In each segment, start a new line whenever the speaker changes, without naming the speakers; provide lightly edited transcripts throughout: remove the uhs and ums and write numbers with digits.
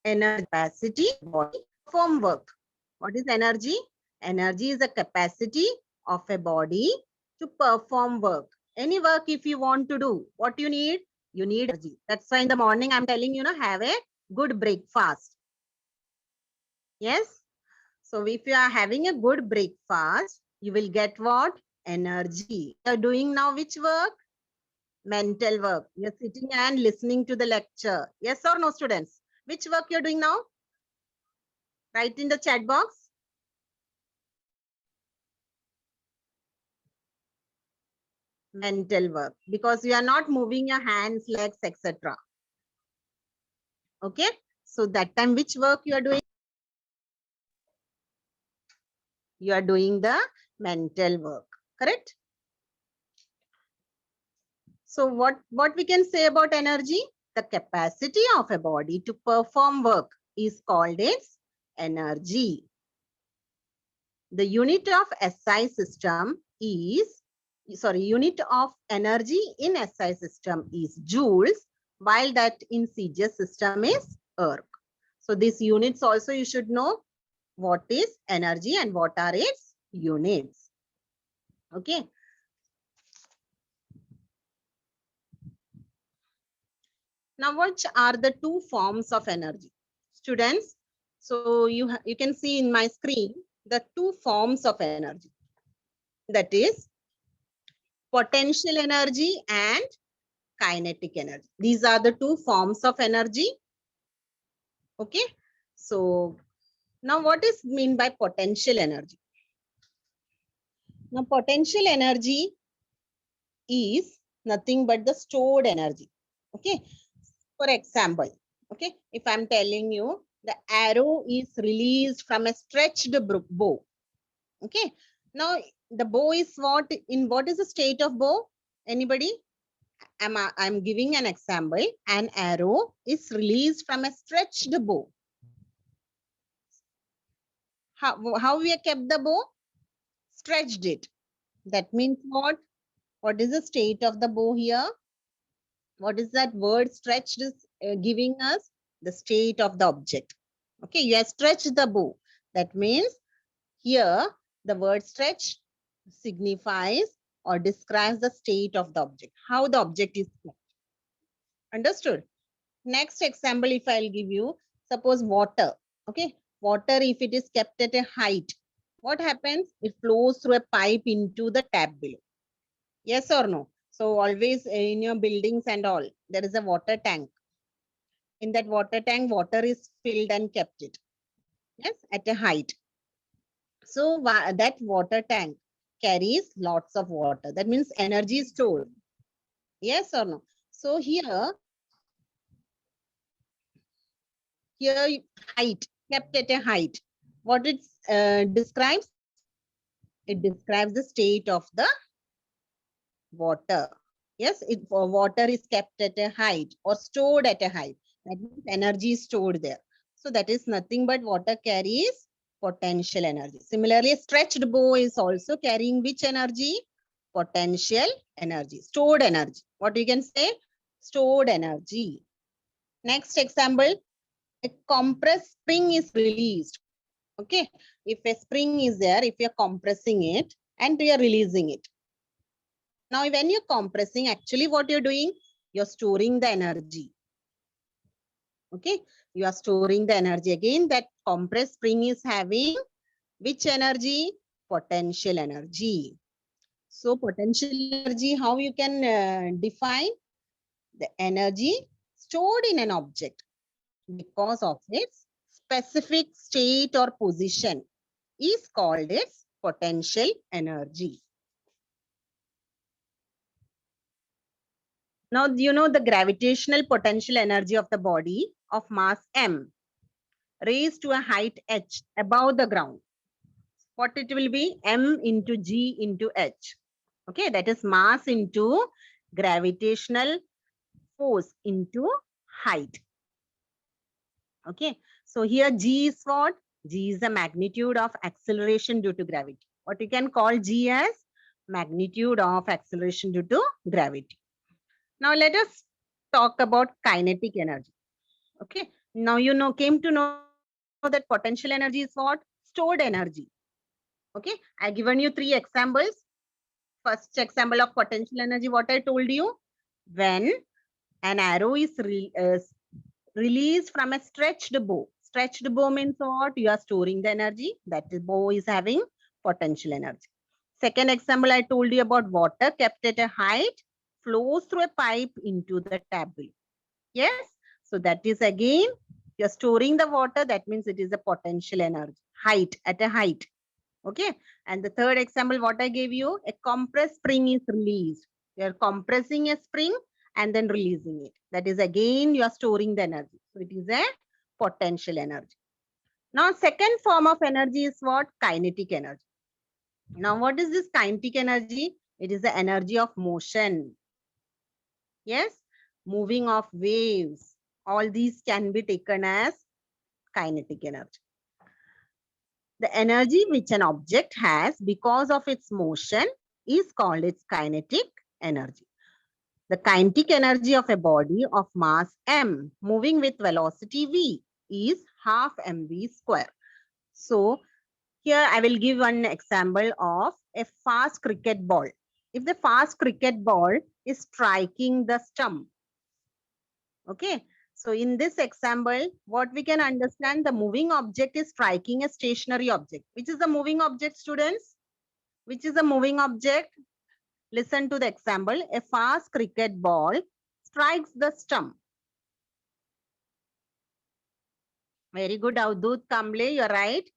energy capacity body perform work. What is energy? Energy is a capacity of a body to perform work. Any work if you want to do, what you need? You need energy. That's why in the morning I'm telling you, have a good breakfast. Yes. So if you are having a good breakfast, you will get what? Energy. You are doing now which work? Mental work. You're sitting and listening to the lecture. Yes or no, students? Which work you're doing now? Write in the chat box. Mental work. Because you are not moving your hands, legs, etc. Okay. So that time which work you are doing? You are doing the mental work. Correct? So what we can say about energy? The capacity of a body to perform work is called its energy. The unit of SI system is, unit of energy in SI system is joules, while that in CGS system is erg. So these units also you should know what is energy and what are its units. Okay. Now, what are the two forms of energy? Students, so you can see in my screen the two forms of energy. That is potential energy and kinetic energy. These are the two forms of energy. Okay. So now what is mean by potential energy? Now potential energy is nothing but the stored energy. Okay. For example, okay, if I'm telling you the arrow is released from a stretched bow. Okay. Now the bow is what is the state of bow? Anybody? I'm giving an example. An arrow is released from a stretched bow. How we have kept the bow? Stretched it. That means what? What is the state of the bow here? What is that word stretched is giving us? The state of the object. Okay, you have stretched the bow. That means here the word stretch signifies or describes the state of the object, how the object is kept. Understood? Next example, if I'll give you, suppose water. Okay, water, if it is kept at a height, what happens? It flows through a pipe into the tap below. Yes or no? So always in your buildings and all, there is a water tank. In that water tank, water is filled and kept it. Yes, at a height. So that water tank carries lots of water. That means energy is stored. Yes or no? So here height, kept at a height. What it describes? It describes the state of the water. Yes, water is kept at a height or stored at a height. That means energy is stored there. So that is nothing but water carries potential energy. Similarly, a stretched bow is also carrying which energy? Potential energy, stored energy. What you can say? Stored energy. Next example, a compressed spring is released. Okay, if a spring is there, if you're compressing it and you're releasing it. Now, when you're compressing, actually what you're doing, you're storing the energy. Okay, you are storing the energy. Again, that compressed spring is having which energy? Potential energy. So potential energy, how you can define? The energy stored in an object because of its specific state or position is called its potential energy. Now, you know the gravitational potential energy of the body of mass m raised to a height h above the ground. What it will be? M into G into H. Okay, that is mass into gravitational force into height. Okay, so here G is what? G is the magnitude of acceleration due to gravity. What you can call G as magnitude of acceleration due to gravity. Now let us talk about kinetic energy. Okay, Now you know, came to know that potential energy is what? Stored energy. Okay, I given you 3 examples. First example of potential energy, what I told you, when an arrow is released from a stretched bow. Stretched bow means what? You are storing the energy. That bow is having potential energy. Second example, I told you about water kept at a height flows through a pipe into the tap below. Yes. So that is again, you're storing the water. That means it is a potential energy. Height, at a height. Okay. And the third example, what I gave you, a compressed spring is released. You're compressing a spring and then releasing it. That is again, you are storing the energy. So it is a potential energy. Now, second form of energy is what? Kinetic energy. Now, what is this kinetic energy? It is the energy of motion. Yes, moving of waves. All these can be taken as kinetic energy. The energy which an object has because of its motion is called its kinetic energy. The kinetic energy of a body of mass m moving with velocity v is half mv square. So here I will give one example of a fast cricket ball. If the fast cricket ball is striking the stump, okay. So in this example, what we can understand, the moving object is striking a stationary object. Which is the moving object, students? Which is the moving object? Listen to the example. A fast cricket ball strikes the stump. Very good, Avdut Kamble, you're right.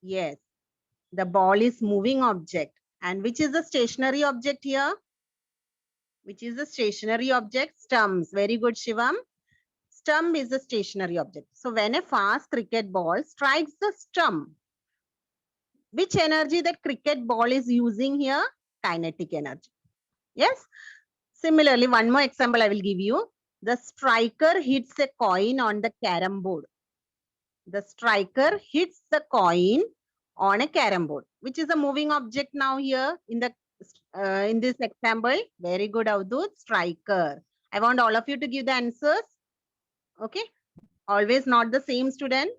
Yes, the ball is moving object. And which is the stationary object here? Which is the stationary object? Stumps. Very good, Shivam. Stump is a stationary object. So when a fast cricket ball strikes the stump, which energy that cricket ball is using here? Kinetic energy. Yes. Similarly, one more example I will give you. The striker hits a coin on the carom board. The striker hits the coin on a carom board, which is a moving object now here in this example. Very good, Avdut. Striker. I want all of you to give the answers. Okay. Always not the same, student.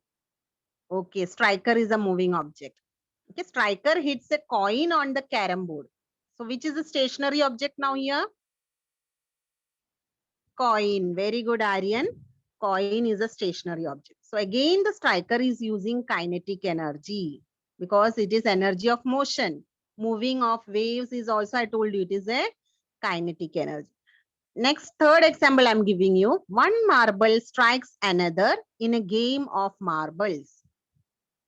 Okay. Striker is a moving object. Okay. Striker hits a coin on the carom board. So which is a stationary object now here? Coin. Very good, Aryan. Coin is a stationary object. So again, the striker is using kinetic energy because it is energy of motion. Moving of waves is also, I told you, it is a kinetic energy. Next, third example I'm giving you. One marble strikes another in a game of marbles.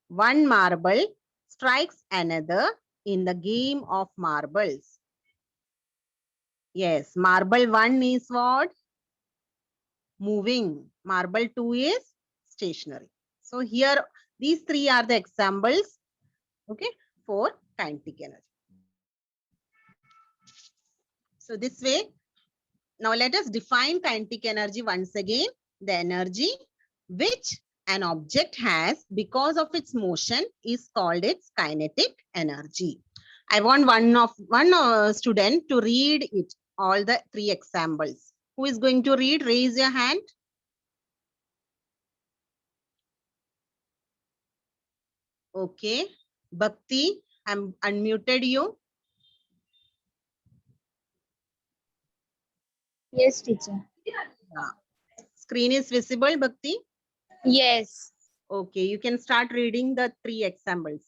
One marble strikes another in the game of marbles. Yes, marble 1 is what? Moving. Marble 2 is stationary. So here, these 3 are the examples, okay, for kinetic energy. So this way, now let us define kinetic energy once again. The energy which an object has because of its motion is called its kinetic energy. I want one student to read it, all the 3 examples. Who is going to read? Raise your hand. Okay. Bhakti, I'm unmuted you.
Yes, teacher.
Screen is visible, Bhakti?
Yes.
Okay, you can start reading the 3 examples.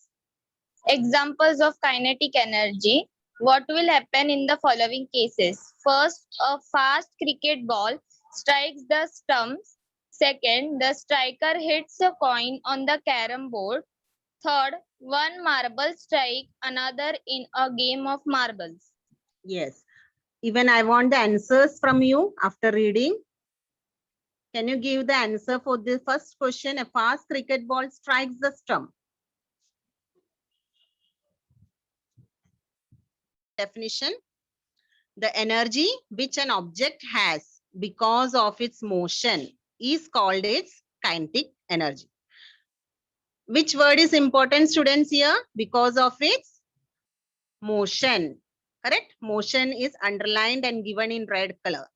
Examples of kinetic energy. What will happen in the following cases? First, a fast cricket ball strikes the stumps. Second, the striker hits a coin on the carom board. Third, one marble strike another in a game of marbles.
Yes. Even I want the answers from you after reading. Can you give the answer for the first question? A fast cricket ball strikes the stump. Definition. The energy which an object has because of its motion is called its kinetic energy. Which word is important, students, here? Because of its motion. Correct? Motion is underlined and given in red color.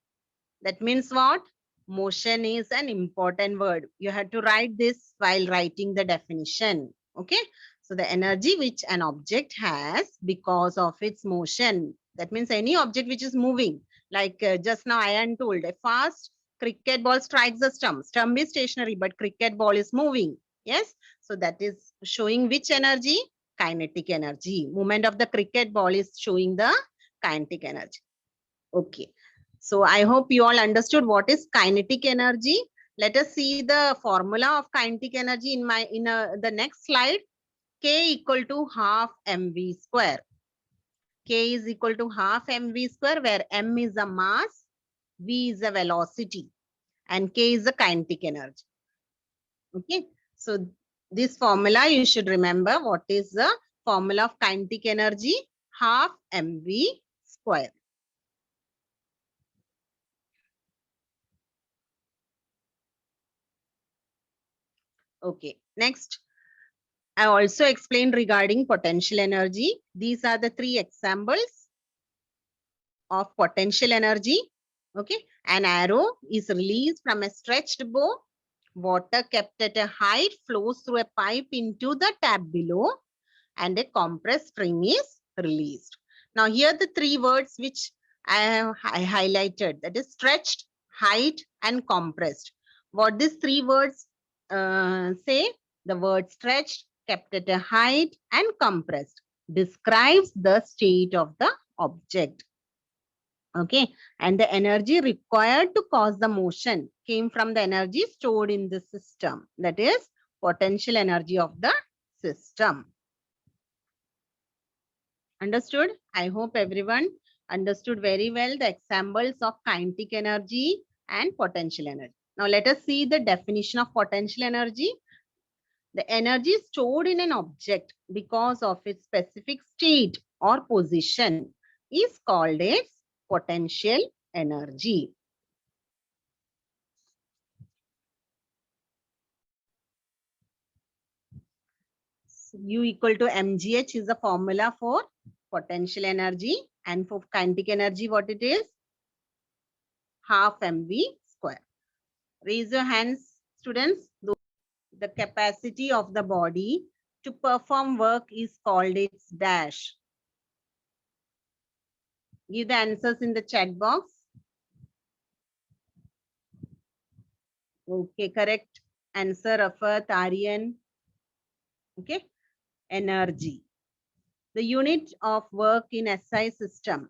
That means what? Motion is an important word. You have to write this while writing the definition. Okay. So the energy which an object has because of its motion. That means any object which is moving. Like just now Ayan told, a fast cricket ball strikes the stump. Stump is stationary, but cricket ball is moving. Yes. So that is showing which energy? Kinetic energy. Movement of the cricket ball is showing the kinetic energy. Okay. So I hope you all understood what is kinetic energy. Let us see the formula of kinetic energy in the next slide. K equal to half mv square. K is equal to half mv square, where m is a mass, v is a velocity, and k is the kinetic energy. Okay. So this formula you should remember. What is the formula of kinetic energy? Half mv square. Okay. Next, I also explained regarding potential energy. These are the three examples of potential energy. Okay. An arrow is released from a stretched bow. Water kept at a height flows through a pipe into the tap below, and a compressed stream is released. Now here the three words which I highlighted, that is stretched, height, and compressed. What these three words say? The word stretched, kept at a height, and compressed describes the state of the object. Okay, and the energy required to cause the motion came from the energy stored in the system, that is potential energy of the system. Understood? I hope everyone understood very well the examples of kinetic energy and potential energy. Now let us see the definition of potential energy. The energy stored in an object because of its specific state or position is called as potential energy. U equal to mgh is the formula for potential energy, and for kinetic energy what it is? Half mv square. Raise your hands, students. The capacity of the body to perform work is called its dash. Give the answers in the chat box. Okay, correct answer, Rafat, Aryan. Okay, energy. The unit of work in SI system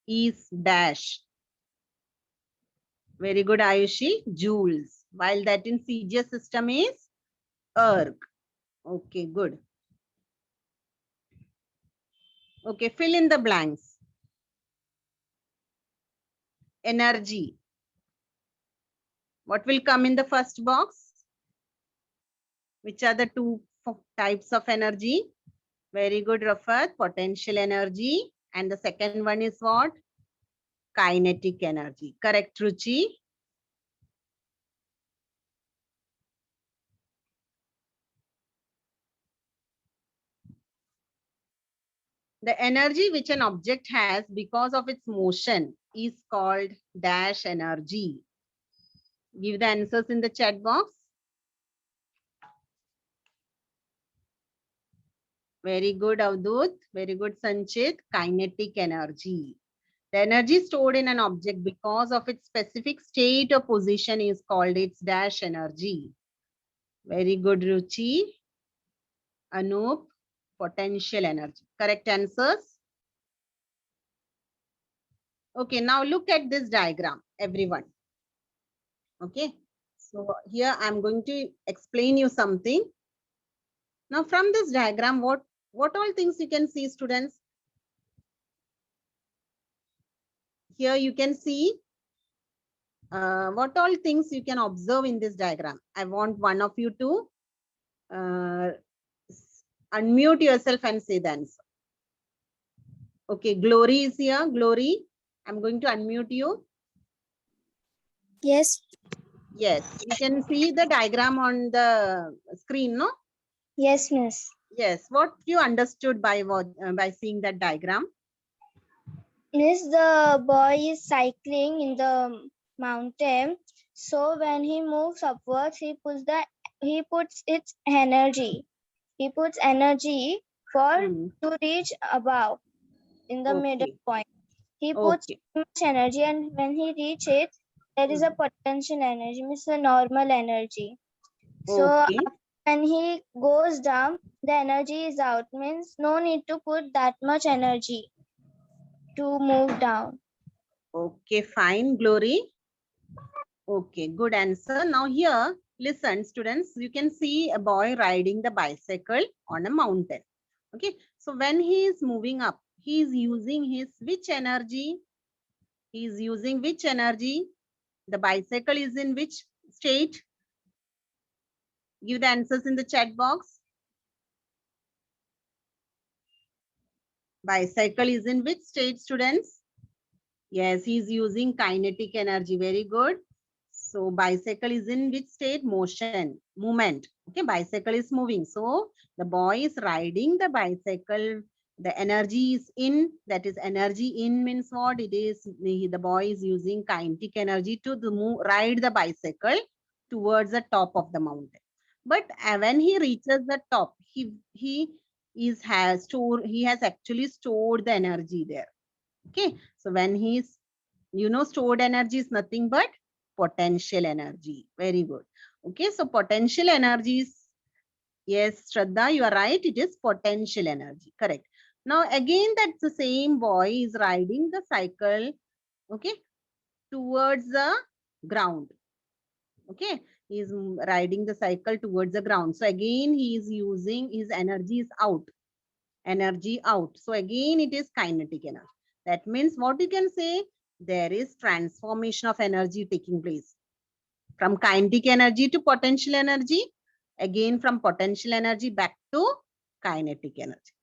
is dash. Very good, Ayushi. Joules. While that in CGS system is erg. Okay, good. Okay, fill in the blanks. Energy. What will come in the first box? Which are the two types of energy? Very good, Rafat. Potential energy. And the second one is what? Kinetic energy. Correct, Ruchi? The energy which an object has because of its motion is called dash energy. Give the answers in the chat box. Very good, Avdut. Very good, Sanchit. Kinetic energy. The energy stored in an object because of its specific state or position is called its dash energy. Very good, Ruchi. Anup, potential energy. Correct answers. Okay, now look at this diagram, everyone. Okay, so here I'm going to explain you something. Now from this diagram, what all things you can see, students? Here you can see what all things you can observe in this diagram. I want one of you to unmute yourself and say the answer. Okay, Glory is here. Glory, I'm going to unmute you.
Yes.
Yes, you can see the diagram on the screen, no?
Yes, miss.
Yes, what you understood by by seeing that diagram?
Miss, the boy is cycling in the
mountain. So when he moves upwards, he puts its energy. He puts energy for
Hmm.
to reach above in the middle
Okay.
point. He puts
Okay.
too much energy, and when he reaches, there is a
Hmm.
potential energy, means the normal energy. So
Okay.
when he goes down, the energy is out, means no need to put that much energy to move down.
Okay. Fine, Glory. Okay, good answer. Now here, listen, students, you can see a boy riding the bicycle on a mountain. Okay, so when he is moving up, he is using his which energy? He is using which energy? The bicycle is in which state? Give the answers in the chat box. Bicycle is in which state, students? Yes, he is using kinetic energy. Very good. So bicycle is in which state? Motion, movement. Okay, bicycle is moving. So the boy is riding the bicycle. The energy is in. That is energy in means what? It is the boy is using kinetic energy to ride the bicycle towards the top of the mountain. But when he reaches the top, he has actually stored the energy there. Okay, so when he's stored energy is nothing but potential energy. Very good. Okay, so potential energy is, yes, Shraddha, you are right. It is potential energy. Correct. Now, again, that's the same boy is riding the cycle, okay, towards the ground. Okay, he is riding the cycle towards the ground. So, again, he is using his energy is out. Energy out. So, again, it is kinetic energy. That means what you can say, there is transformation of energy taking place from kinetic energy to potential energy, again from potential energy back to kinetic energy.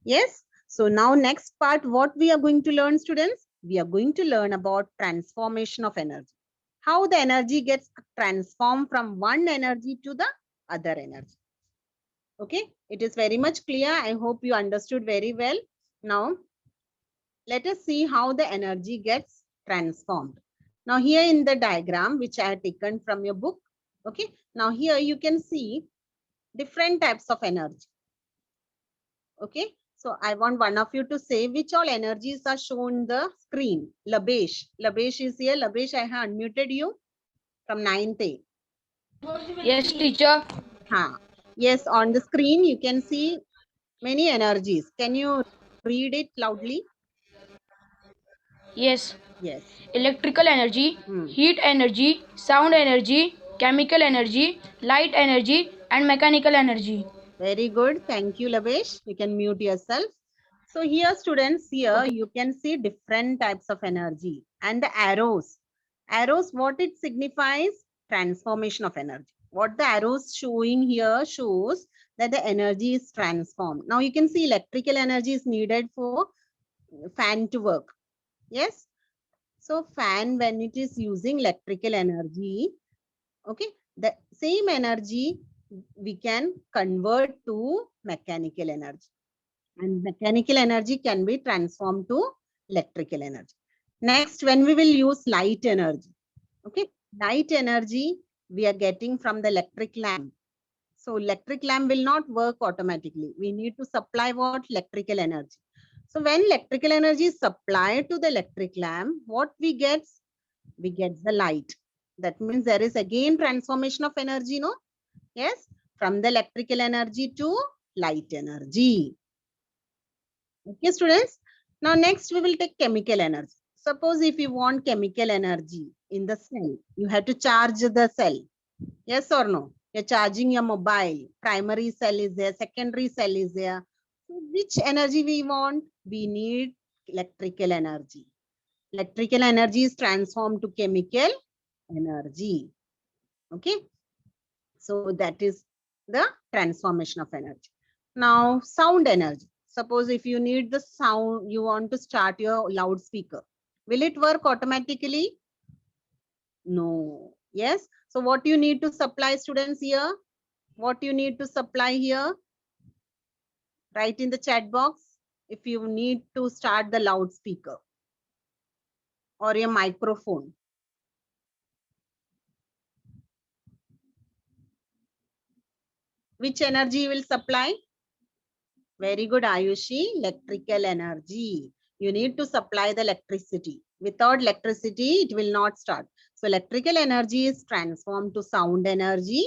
Yes. So now next part, what we are going to learn, students? We are going to learn about transformation of energy. How the energy gets transformed from one energy to the other energy. Okay. It is very much clear. I hope you understood very well. Now, let us see how the energy gets transformed. Now here in the diagram, which I have taken from your book, okay, now here you can see different types of energy. Okay, so I want one of you to say which all energies are shown in the screen. Labesh is here. Labesh, I have unmuted you from 9th A.
Yes, teacher.
Yes, on the screen you can see many energies. Can you read it loudly?
Yes.
Yes.
Electrical energy,
Hmm.
heat energy, sound energy, chemical energy, light energy, and mechanical energy.
Very good. Thank you, Labesh. You can mute yourself. So here, students, here
Okay.
you can see different types of energy and the arrows. Arrows, what it signifies? Transformation of energy. What the arrows showing here shows that the energy is transformed. Now you can see electrical energy is needed for fan to work. Yes. So fan, when it is using electrical energy, okay, the same energy we can convert to mechanical energy, and mechanical energy can be transformed to electrical energy. Next, when we will use light energy, okay, light energy we are getting from the electric lamp. So electric lamp will not work automatically. We need to supply what? Electrical energy. So when electrical energy is supplied to the electric lamp, what we get? We get the light. That means there is again transformation of energy, no? Yes, from the electrical energy to light energy. Okay, students. Now next we will take chemical energy. Suppose if you want chemical energy in the cell, you have to charge the cell. Yes or no? You're charging your mobile. Primary cell is there, secondary cell is there. So which energy we want? We need electrical energy. Electrical energy is transformed to chemical energy. Okay. So that is the transformation of energy. Now sound energy. Suppose if you need the sound, you want to start your loudspeaker. Will it work automatically? No. Yes. So what you need to supply, students, here? What you need to supply here? Write in the chat box if you need to start the loudspeaker or your microphone. Which energy will supply? Very good, Ayushi. Electrical energy. You need to supply the electricity. Without electricity, it will not start. So electrical energy is transformed to sound energy.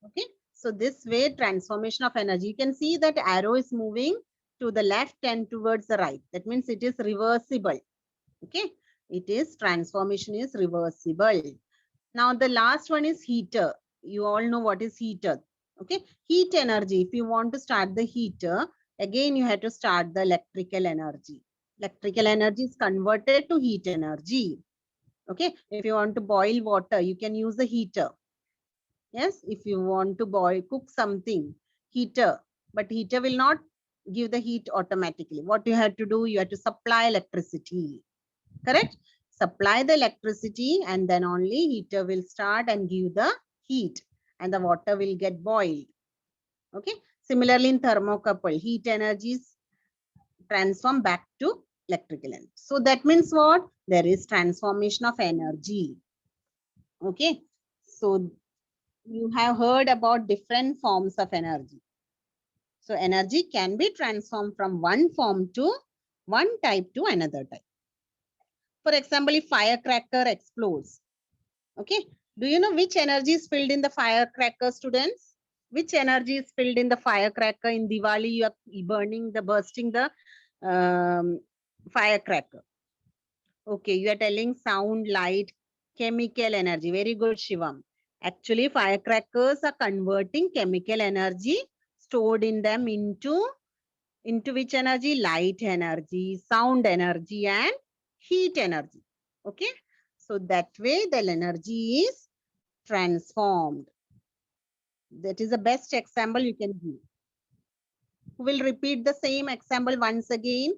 Okay. So this way, transformation of energy. You can see that arrow is moving to the left and towards the right. That means it is reversible. Okay. It is transformation is reversible. Now the last one is heater. You all know what is heater. Okay. Heat energy. If you want to start the heater, again you have to start the electrical energy. Electrical energy is converted to heat energy. Okay. If you want to boil water, you can use the heater. Yes. If you want to cook something, heater. But heater will not give the heat automatically. What you have to do, you have to supply electricity. Correct? Supply the electricity and then only heater will start and give the heat and the water will get boiled. Okay. Similarly in thermocouple, heat energy is transformed back to electrical energy. So that means what? There is transformation of energy. Okay. So you have heard about different forms of energy. So energy can be transformed from one form to one type to another type. For example, if firecracker explodes, okay, do you know which energy is filled in the firecracker, students? Which energy is filled in the firecracker in Diwali? You are bursting the firecracker. Okay, you are telling sound, light, chemical energy. Very good, Shivam. Actually, firecrackers are converting chemical energy stored in them into which energy? Light energy, sound energy, and heat energy. Okay. So that way the energy is transformed. That is the best example you can give. Who will repeat the same example once again?